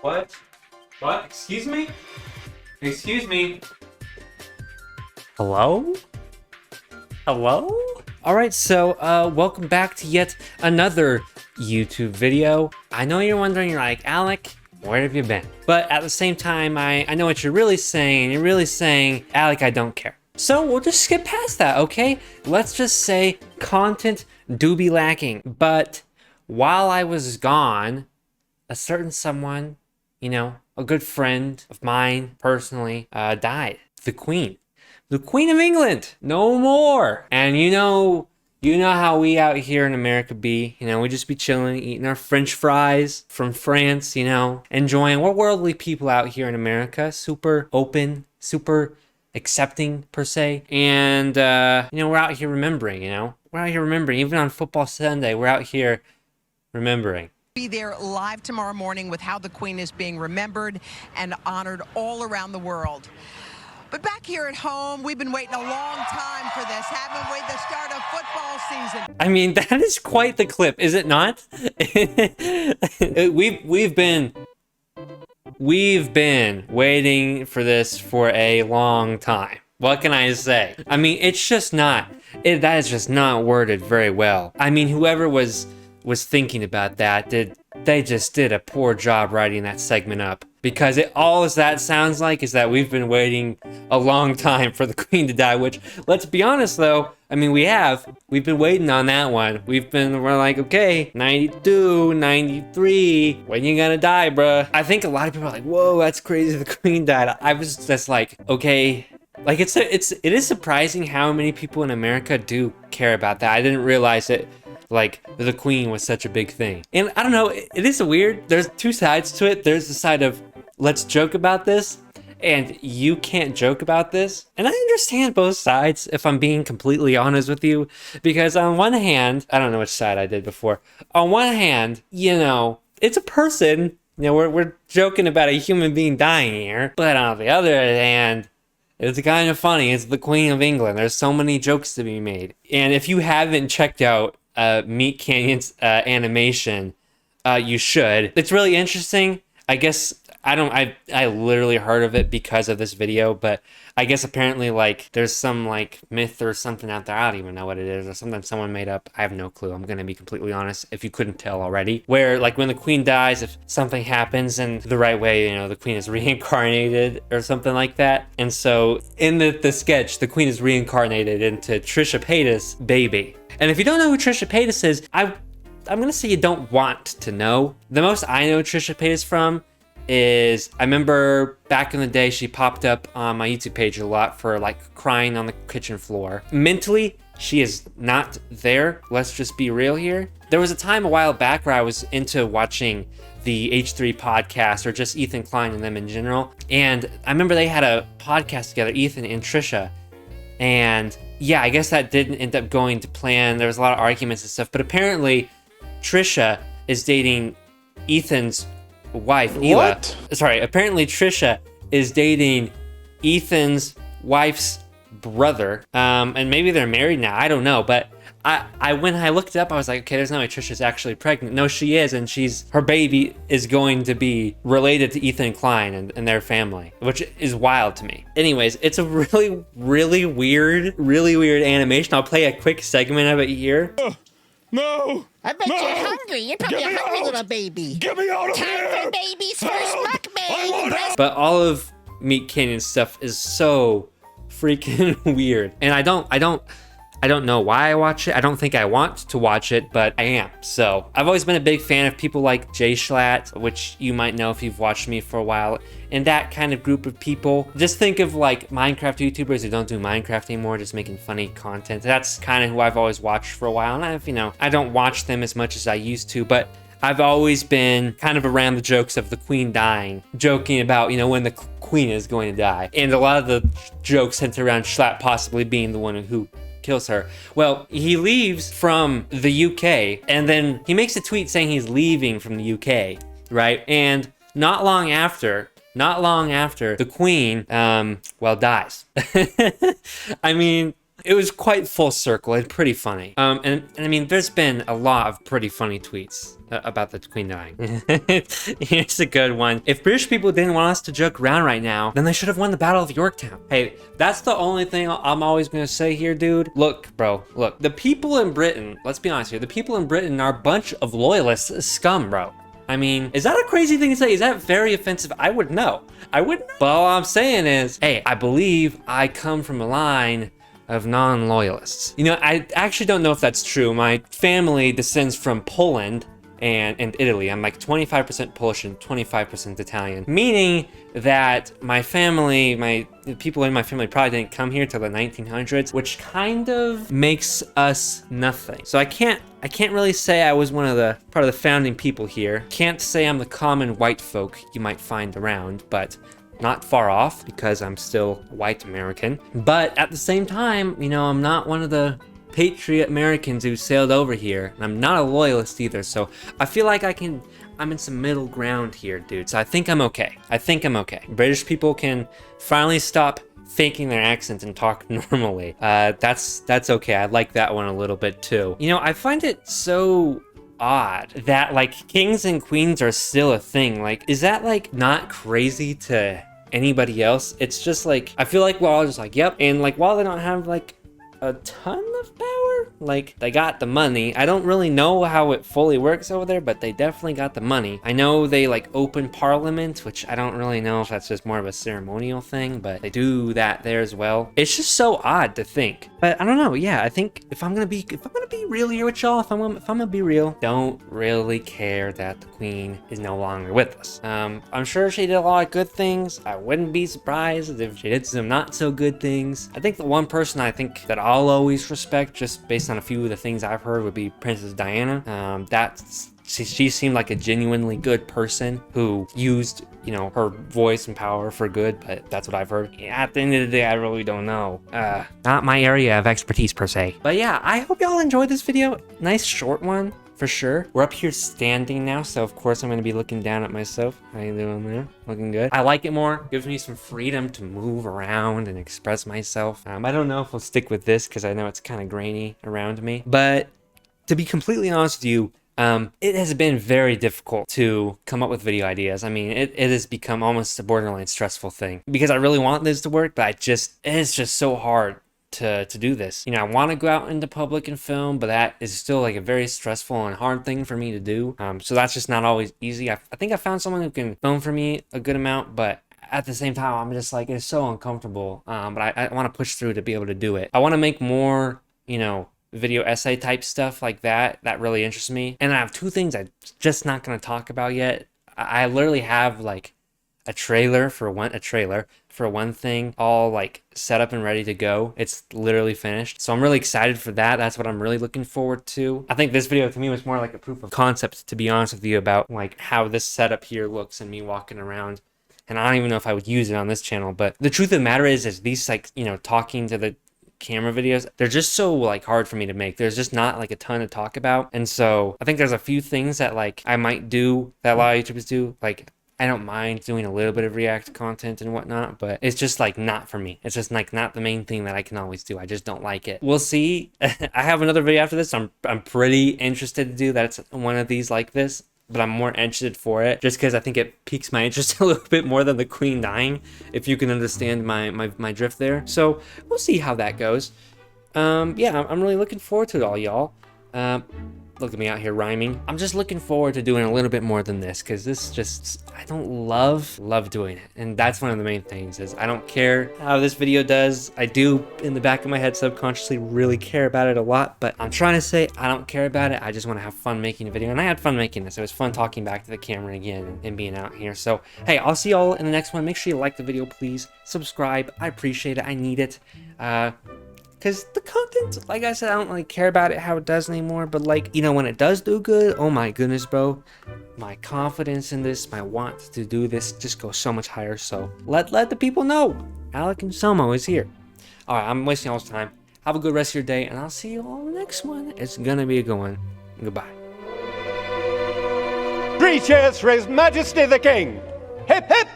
What? What? Excuse me? Excuse me? Hello? Hello? Alright, so, welcome back to yet another YouTube video. I know you're wondering, you're like, Alec, where have you been? But at the same time, I know what you're really saying. You're really saying, Alec, I don't care. So we'll just skip past that, okay? Let's just say content do be lacking. But while I was gone, a certain someone, you know, a good friend of mine personally, died. The Queen. The Queen of England. No more. And you know how we out here in America be. You know, we just be chilling, eating our French fries from France, you know, enjoying. We're worldly people out here in America. Super open, super accepting per se. And, you know, we're out here remembering, you know. We're out here remembering. Even on Football Sunday, we're out here remembering. Be there live tomorrow morning with how the Queen is being remembered and honored all around the world. But back here at home, we've been waiting a long time for this, haven't we? The start of football season. I mean, that is quite the clip, is it not? We've been waiting for this for a long time. What can I say? I mean, it's just not, that is just not worded very well. I mean, whoever was thinking about that, they just did a poor job writing that segment up. Because all that sounds like is that we've been waiting a long time for the Queen to die, which, let's be honest though, I mean, we've been waiting on that one. We're like, okay, 92, 93, when you gonna die, bruh? I think a lot of people are like, whoa, that's crazy, the Queen died. I was just like, okay. Like, it is surprising how many people in America do care about that. I didn't realize it. Like, the Queen was such a big thing. And I don't know, it is weird. There's two sides to it. There's the side of, let's joke about this, and you can't joke about this. And I understand both sides, if I'm being completely honest with you. Because on one hand, I don't know which side I did before. On one hand, you know, it's a person. You know, we're joking about a human being dying here. But on the other hand, it's kind of funny. It's the Queen of England. There's so many jokes to be made. And if you haven't checked out Meat Canyon's animation, you should. It's really interesting. I guess I literally heard of it because of this video, but I guess apparently like there's some like myth or something out there. I don't even know what it is, or something someone made up. I have no clue. I'm gonna be completely honest, if you couldn't tell already. Where like when the Queen dies, if something happens in the right way, you know, the Queen is reincarnated or something like that. And so in the sketch, the Queen is reincarnated into Trisha Paytas' baby. And if you don't know who Trisha Paytas is, I'm gonna say you don't want to know. The most I know Trisha Paytas from is, I remember back in the day she popped up on my YouTube page a lot for like crying on the kitchen floor. Mentally, she is not there. Let's just be real here. There was a time a while back where I was into watching the H3 podcast, or just Ethan Klein and them in general. And I remember they had a podcast together, Ethan and Trisha. And yeah, I guess that didn't end up going to plan. There was a lot of arguments and stuff, but apparently Trisha is dating Ethan's wife, Ela. What? Sorry, apparently Trisha is dating Ethan's wife's brother. And maybe they're married now, I don't know, but when I looked it up, I was like, okay, there's no way Trisha's actually pregnant. No, she is, and her baby is going to be related to Ethan Klein and their family, which is wild to me. Anyways, it's a really weird animation. I'll play a quick segment of it here. No! I bet you're hungry. You're probably a hungry little baby. Get me out of here! Time for baby's first mukbang. But all of Meat Canyon stuff is so freaking weird. And I don't know why I watch it. I don't think I want to watch it, but I am. So I've always been a big fan of people like Jay Schlatt, which you might know if you've watched me for a while, and that kind of group of people. Just think of like Minecraft YouTubers who don't do Minecraft anymore, just making funny content. That's kind of who I've always watched for a while. And I don't watch them as much as I used to, but I've always been kind of around the jokes of the Queen dying, joking about, you know, when the Queen is going to die. And a lot of the jokes center around Schlatt possibly being the one who kills her. Well, he leaves from the UK, and then he makes a tweet saying he's leaving from the UK, right? And not long after, the Queen, dies. I mean, It was quite full circle and pretty funny. And I mean, there's been a lot of pretty funny tweets about the Queen dying. Here's a good one. If British people didn't want us to joke around right now, then they should have won the Battle of Yorktown. Hey, that's the only thing I'm always gonna say here, dude. Look, bro, look. The people in Britain, let's be honest here, the people in Britain are a bunch of loyalist scum, bro. I mean, is that a crazy thing to say? Is that very offensive? I would know. I wouldn't know. But all I'm saying is, hey, I believe I come from a line of non-loyalists. You know, I actually don't know if that's true. My family descends from Poland and Italy. I'm like 25% Polish and 25% Italian, meaning that my family, the people in my family probably didn't come here till the 1900s, which kind of makes us nothing. So I can't really say I was part of the founding people here. Can't say I'm the common white folk you might find around, but not far off because I'm still white American. But at the same time, you know, I'm not one of the patriot Americans who sailed over here. And I'm not a loyalist either, so I feel like I'm in some middle ground here, dude. So I think I'm okay. British people can finally stop faking their accents and talk normally. That's okay. I like that one a little bit too. You know, I find it so odd that like kings and queens are still a thing. Like, is that like not crazy to anybody else? It's just like, I feel like we're all just like, yep. And like, while they don't have like a ton of power, like they got the money. I don't really know how it fully works over there, but they definitely got the money. I know they like open parliament, which I don't really know if that's just more of a ceremonial thing, but they do that there as well. It's just so odd to think. But I don't know. Yeah, I think if I'm gonna be real here with y'all, if I'm gonna be real, don't really care that the Queen is no longer with us. I'm sure she did a lot of good things. I wouldn't be surprised if she did some not so good things. I think the one person I think that I'll always respect, just based on a few of the things I've heard, would be Princess Diana. She seemed like a genuinely good person who used, you know, her voice and power for good, but that's what I've heard. Yeah, at the end of the day, I really don't know. Not my area of expertise per se. But yeah, I hope y'all enjoyed this video. Nice short one, for sure. We're up here standing now, so of course I'm gonna be looking down at myself. How you doing there? Looking good. I like it more. Gives me some freedom to move around and express myself. I don't know if we'll stick with this because I know it's kind of grainy around me. But to be completely honest with you, it has been very difficult to come up with video ideas. I mean, it has become almost a borderline stressful thing because I really want this to work, but it's just so hard to do this. You know, I want to go out into public and film, but that is still like a very stressful and hard thing for me to do. So that's just not always easy. I think I found someone who can film for me a good amount, but at the same time, I'm just like, it's so uncomfortable. But I want to push through to be able to do it. I want to make more, you know, video essay type stuff like that really interests me. And I have two things I'm just not going to talk about yet. I literally have like a trailer for one thing all like set up and ready to go. It's literally finished, so I'm really excited for that. That's what I'm really looking forward to. I think this video to me was more like a proof of concept, to be honest with you, about like how this setup here looks and me walking around. And I don't even know if I would use it on this channel, but the truth of the matter is these, like, you know, talking to the camera videos, they're just so like hard for me to make. There's just not like a ton to talk about. And so I think there's a few things that like I might do that a lot of YouTubers do. Like, I don't mind doing a little bit of react content and whatnot, but it's just like not for me. It's just like not the main thing that I can always do. I just don't like it. We'll see. I have another video after this. I'm pretty interested to do that's one of these like this, but I'm more interested for it just because I think it piques my interest a little bit more than the Queen dying, if you can understand my drift there. So we'll see how that goes. Yeah, I'm really looking forward to it all, y'all. Look at me out here rhyming. I'm just looking forward to doing a little bit more than this, because this just, I don't love doing it. And that's one of the main things, is I don't care how this video does. I do, in the back of my head, subconsciously really care about it a lot, but I'm trying to say I don't care about it. I just want to have fun making a video, and I had fun making this. It was fun talking back to the camera again and being out here. So, hey, I'll see y'all in the next one. Make sure you like the video, please. Subscribe. I appreciate it. I need it. Because the content, like I said, I don't really care about it how it does anymore. But like, you know, when it does do good, oh my goodness, bro. My confidence in this, my want to do this just goes so much higher. So let the people know. Alec and Anselmo is here. All right, I'm wasting y'all's time. Have a good rest of your day, and I'll see you all in the next one. It's gonna be a good one. Goodbye. 3 cheers for His Majesty the King. Hip hip!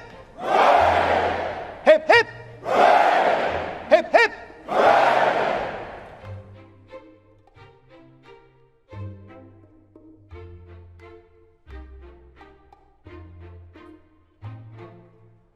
Hip hip!